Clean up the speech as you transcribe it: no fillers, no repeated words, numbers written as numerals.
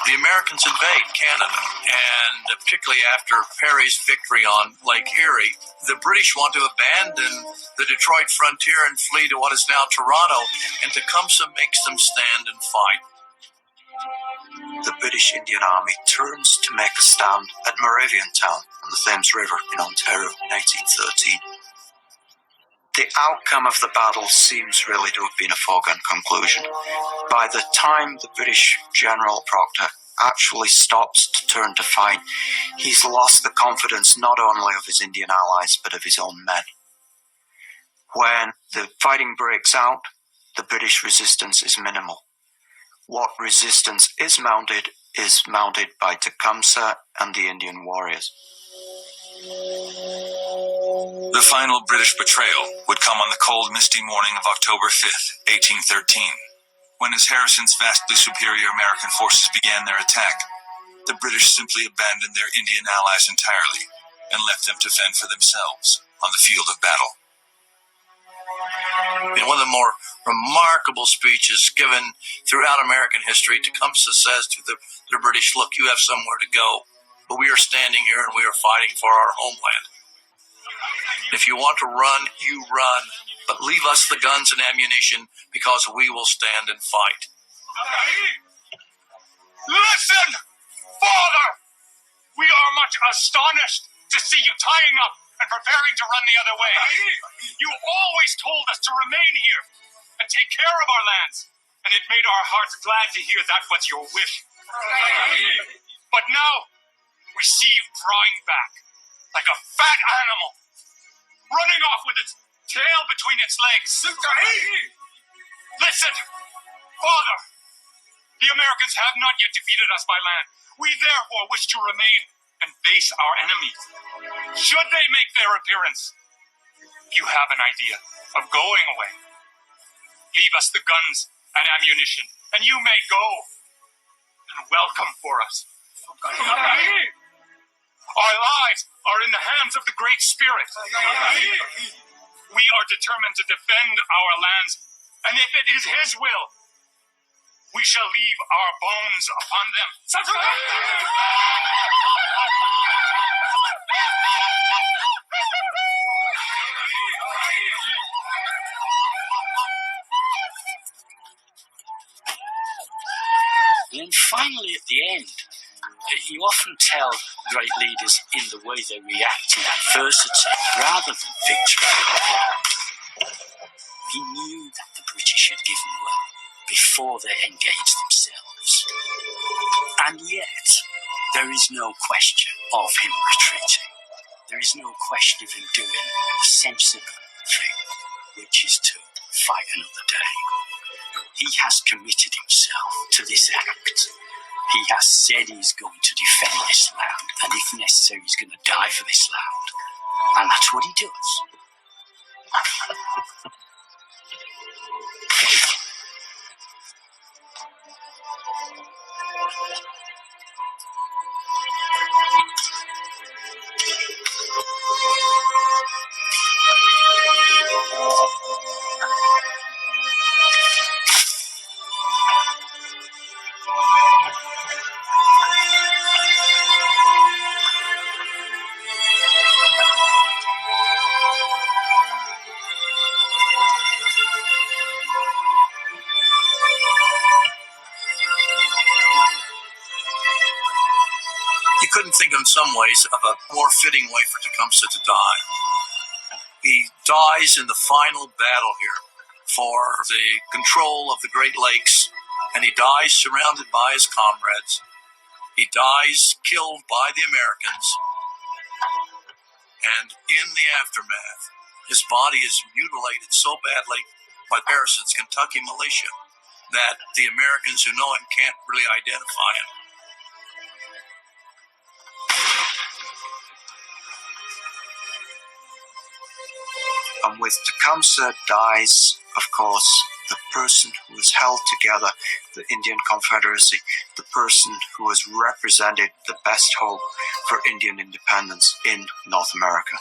the Americans invade Canada, and particularly after Perry's victory on Lake Erie, the British want to abandon the Detroit frontier and flee to what is now Toronto, and Tecumseh makes them stand and fight. The British Indian Army turns to make a stand at Moraviantown on the Thames River in Ontario in 1813. The outcome of the battle seems really to have been a foregone conclusion. By the time the British General Proctor actually stops to turn to fight, he's lost the confidence not only of his Indian allies but of his own men. When the fighting breaks out, the British resistance is minimal. What resistance is mounted by Tecumseh and the Indian warriors. The final British betrayal would come on the cold, misty morning of October 5th, 1813, when as Harrison's vastly superior American forces began their attack, the British simply abandoned their Indian allies entirely and left them to fend for themselves on the field of battle. In one of the more remarkable speeches given throughout American history, Tecumseh says to the British, "Look, you have somewhere to go, but we are standing here and we are fighting for our homeland. If you want to run, you run, but leave us the guns and ammunition because we will stand and fight." Listen, Father! We are much astonished to see you tying up and preparing to run the other way. You always told us to remain here and take care of our lands, and it made our hearts glad to hear that was your wish. But now, we see you drawing back like a fat animal, running off with its tail between its legs. Listen, Father, the Americans have not yet defeated us by land. We therefore wish to remain and face our enemies. Should they make their appearance, you have an idea of going away. Leave us the guns and ammunition, and you may go and welcome for us. Our lives are in the hands of the Great Spirit. We are determined to defend our lands, and if it is His will, we shall leave our bones upon them. And then finally at the end, you often tell great leaders in the way they react in adversity rather than victory. He knew that the British had given way before they engaged themselves. And yet, there is no question of him retreating. There is no question of him doing a sensible thing, which is to fight another day. He has committed himself to this act. He has said he's going to defend this land, and if necessary, he's going to die for this land. And that's what he does. You couldn't think in some ways of a more fitting way for Tecumseh to die. He dies in the final battle here for the control of the Great Lakes, and he dies surrounded by his comrades. He dies killed by the Americans, and in the aftermath, his body is mutilated so badly by Harrison's Kentucky militia that the Americans who know him can't really identify him. And with Tecumseh dies, of course, the person who has held together the Indian Confederacy, the person who has represented the best hope for Indian independence in North America.